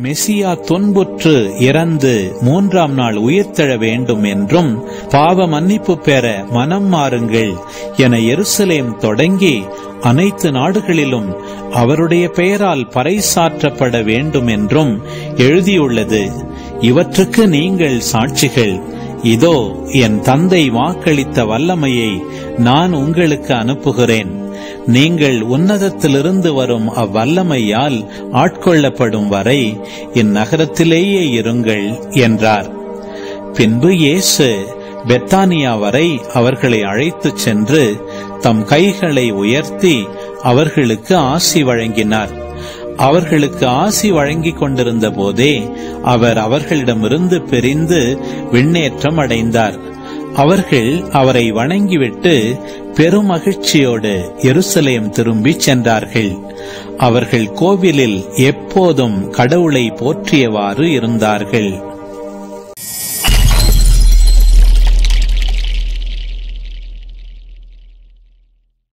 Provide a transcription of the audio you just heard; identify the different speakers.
Speaker 1: மெசியா துன்புற்று இறந்து 3ஆம் நாள் உயிர்த்தெழ வேண்டும் என்றும் பாவ மன்னிப்பு பெற மனம் மாறுங்கள் என எருசலேம் தொடங்கி அனைத்து நாடுகளிலும் அவருடைய பெயரால் பறைசாற்றப்பட வேண்டும் என்றும் எழுதியுள்ளது. இவற்றுக்கு நீங்கள் சாட்சிகள். இதோ என் தந்தை வாக்களித்த வல்லமையை நான் உங்களுக்கு அனுப்புகிறேன். நீங்கள் உன்னதத்திலிருந்து வரும் அவ்வல்லமையால் ஆட்கொள்ளப்படும் வரை இந்நகரத்திலேயே இருங்கள் என்றார். பின்பு இயேசு பெத்தானியா வரை அவர்களை அழைத்துச் சென்று தம் கைகளை உயர்த்தி அவர்களுக்கு ஆசி வழங்கினார். அவர்களுக்கு ஆசி வழங்கிக் கொண்டிருந்த போதே அவர் அவர்களிடமிருந்து பிரிந்து விண்ணேற்றம் அடைந்தார். அவர்கள் அவரை வணங்கிவிட்டு பெருமகிழ்ச்சியோடு எருசலேம் திரும்பி சென்றார்கள். அவர்கள் கோவிலில் எப்போதும் கடவுளை போற்றியவாறு இருந்தார்கள்.